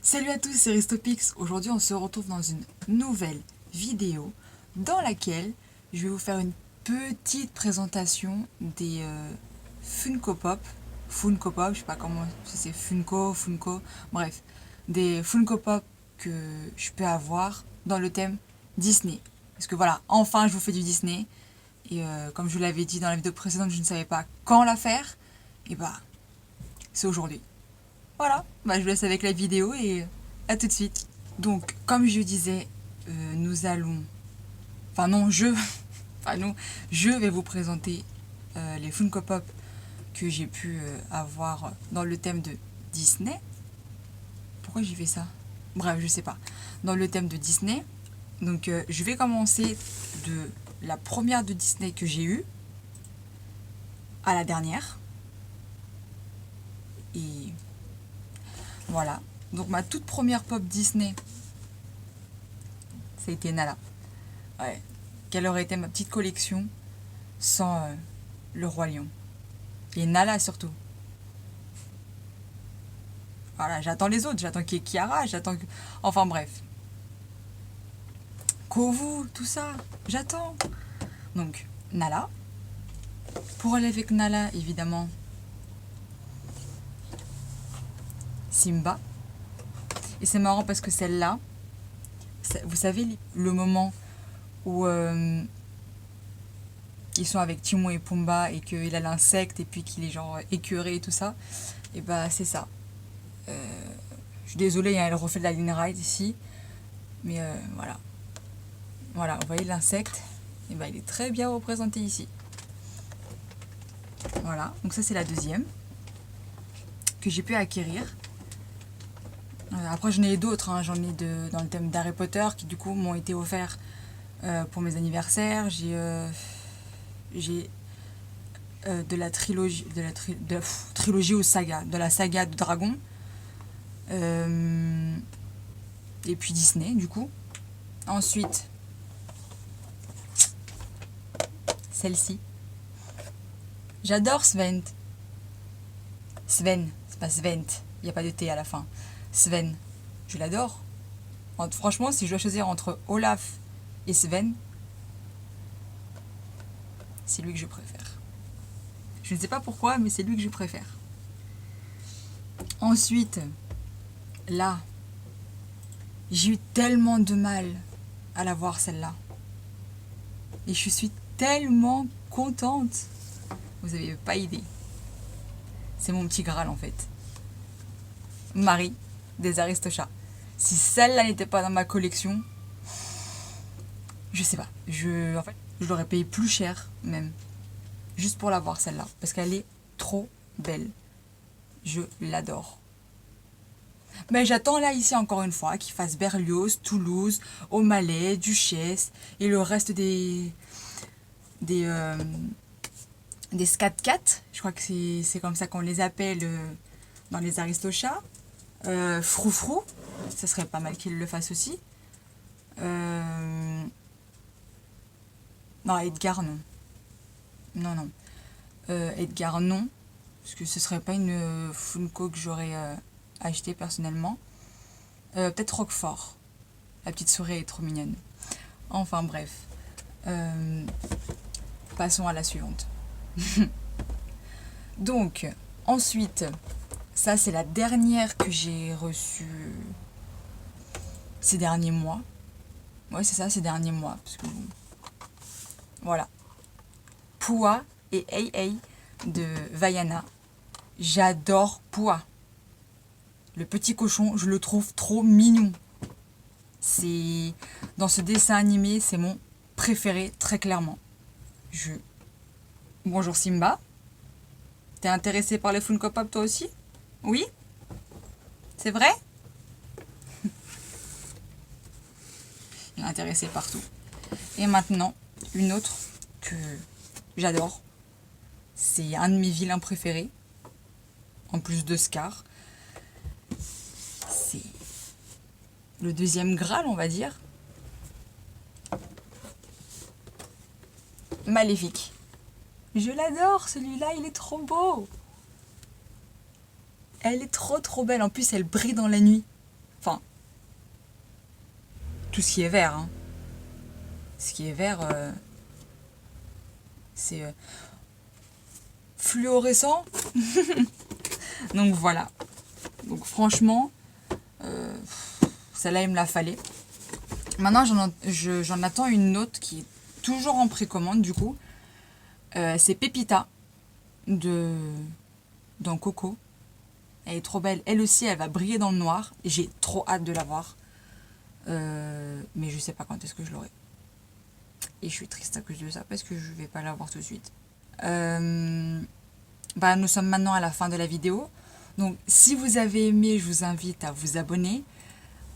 Salut à tous, c'est Ristopix. Aujourd'hui, on se retrouve dans une nouvelle vidéo dans laquelle je vais vous faire une petite présentation des Funko Pop. Funko Pop, je sais pas comment, si c'est Funko, bref, des Funko Pop que je peux avoir dans le thème Disney. Parce que voilà, enfin, je vous fais du Disney. Et comme je vous l'avais dit dans la vidéo précédente, je ne savais pas quand la faire. Et bah, c'est aujourd'hui. Voilà, bah, je vous laisse avec la vidéo et à tout de suite. Donc, comme je disais, nous allons... Enfin non, enfin non, je vais vous présenter les Funko Pop que j'ai pu avoir dans le thème de Disney. Pourquoi j'ai fait ça? Bref, je sais pas. Dans le thème de Disney. Donc, je vais commencer de la première de Disney que j'ai eue à la dernière. Et voilà. Donc, ma toute première pop Disney, ça a été Nala. Ouais. Quelle aurait été ma petite collection sans le Roi Lion. Et Nala surtout. Voilà, j'attends les autres. J'attends qu'il y ait Kiara, j'attends que... Enfin bref. Kovu, tout ça. J'attends. Donc, Nala. Pour aller avec Nala, évidemment, Simba. Et c'est marrant parce que celle-là, vous savez, le moment où ils sont avec Timon et Pumba et qu'il a l'insecte et puis qu'il est genre écœuré et tout ça, et bah c'est ça. Je suis désolée, hein, elle refait de la line ride ici, mais voilà. Voilà, vous voyez l'insecte, et bah il est très bien représenté ici. Voilà, donc ça c'est la deuxième que j'ai pu acquérir. Après j'en ai d'autres, hein. J'en ai dans le thème d'Harry Potter qui du coup m'ont été offerts pour mes anniversaires. J'ai de la trilogie, trilogie ou saga, de la saga de Dragon. Et puis Disney du coup. Ensuite, celle-ci. J'adore Sven. Sven, c'est pas Svent, il n'y a pas de T à la fin. Sven, je l'adore. Franchement, si je dois choisir entre Olaf et Sven, c'est lui que je préfère. Je ne sais pas pourquoi, mais c'est lui que je préfère. Ensuite, là, j'ai eu tellement de mal à la voir celle-là. Et je suis tellement contente. Vous n'avez pas idée. C'est mon petit Graal en fait. Marie des Aristochats. Si celle-là n'était pas dans ma collection, je sais pas. En fait, je l'aurais payé plus cher même. Juste pour l'avoir celle-là. Parce qu'elle est trop belle. Je l'adore. Mais j'attends là ici encore une fois qu'il fasse Berlioz, Toulouse, O'Malley, Duchesse et le reste des Scat Cat. Je crois que c'est comme ça qu'on les appelle dans les Aristochats. Froufrou, ça serait pas mal qu'il le fasse aussi. Non, Edgar non. Non. Edgar non. Parce que ce serait pas une Funko que j'aurais acheté personnellement. Peut-être Roquefort. La petite souris est trop mignonne. Enfin bref. Passons à la suivante. Donc, ensuite, ça c'est la dernière que j'ai reçue ces derniers mois. Ouais, c'est ça, ces derniers mois. Parce que, voilà. Pua et Ei de Vaiana. J'adore Pua. Le petit cochon, je le trouve trop mignon. Dans ce dessin animé, c'est mon préféré, très clairement. Bonjour Simba. T'es intéressé par les Funko Pop toi aussi? Oui? C'est vrai? Il est intéressé partout. Et maintenant, une autre que j'adore. C'est un de mes vilains préférés. En plus de Scar. C'est le deuxième Graal, on va dire. Maléfique. Je l'adore, celui-là, il est trop beau. Elle est trop belle. En plus, elle brille dans la nuit. Enfin, tout ce qui est vert. Hein. Ce qui est vert, c'est fluorescent. Donc voilà. Donc franchement, celle-là, il me la fallait. Maintenant, j'en attends une autre qui est toujours en précommande, du coup. C'est Pépita dans Coco. Elle est trop belle. Elle aussi, elle va briller dans le noir. J'ai trop hâte de la voir. Mais je sais pas quand est-ce que je l'aurai. Et je suis triste à cause de ça parce que je vais pas la voir tout de suite. Nous sommes maintenant à la fin de la vidéo. Donc, si vous avez aimé, je vous invite à vous abonner,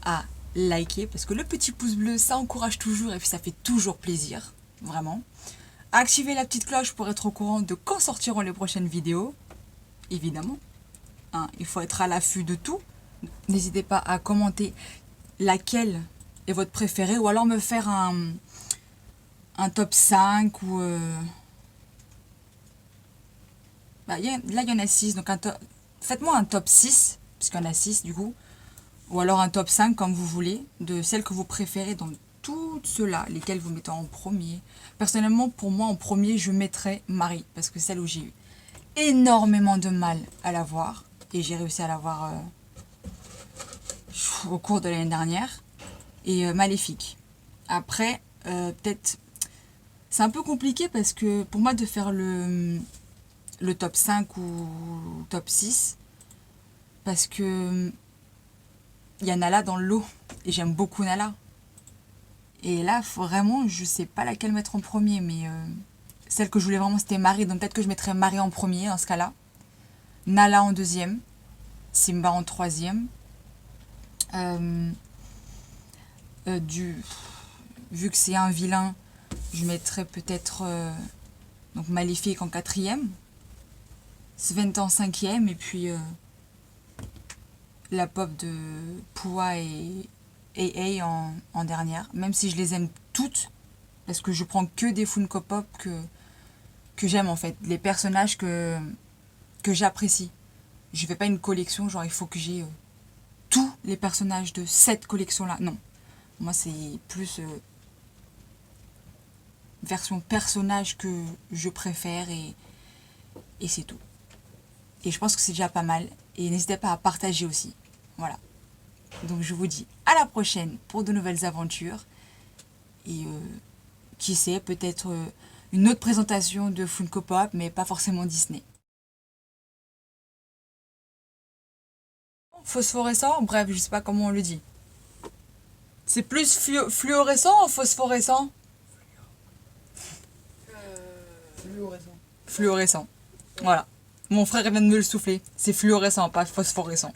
à liker, parce que le petit pouce bleu, ça encourage toujours et puis ça fait toujours plaisir, vraiment. Activez la petite cloche pour être au courant de quand sortiront les prochaines vidéos, évidemment. Hein, il faut être à l'affût de tout. N'hésitez pas à commenter laquelle est votre préférée ou alors me faire un top 5 ou... là, il y en a 6, donc faites-moi un top 6, puisqu'il y en a 6 du coup. Ou alors un top 5, comme vous voulez, de celles que vous préférez dans toutes ceux-là, lesquelles vous mettez en premier. Personnellement, pour moi, en premier, je mettrais Marie, parce que celle où j'ai eu énormément de mal à la voir, et j'ai réussi à la voir au cours de l'année dernière, et Maléfique. Après, peut-être... C'est un peu compliqué, parce que pour moi, de faire le top 5 ou top 6, parce que... il y a Nala dans le lot, et j'aime beaucoup Nala. Et là, vraiment, je sais pas laquelle mettre en premier, mais celle que je voulais vraiment, c'était Marie, donc peut-être que je mettrais Marie en premier, dans ce cas-là. Nala en deuxième, Simba en troisième. Vu que c'est un vilain, je mettrais peut-être donc Maléfique en quatrième, Svent en cinquième, et puis la pop de Pua et Ei en dernière, même si je les aime toutes, parce que je prends que des Funko Pop que j'aime en fait, les personnages que j'apprécie. Je fais pas une collection, genre il faut que j'ai tous les personnages de cette collection-là. Non, moi c'est plus version personnage que je préfère et c'est tout. Et je pense que c'est déjà pas mal. Et n'hésitez pas à partager aussi. Voilà. Donc je vous dis à la prochaine pour de nouvelles aventures. Et qui sait, peut-être une autre présentation de Funko Pop, mais pas forcément Disney. Phosphorescent, bref, je sais pas comment on le dit. C'est plus fluorescent ou phosphorescent? Fluorescent. Fluorescent. Voilà. Mon frère vient de me le souffler. C'est fluorescent, pas phosphorescent.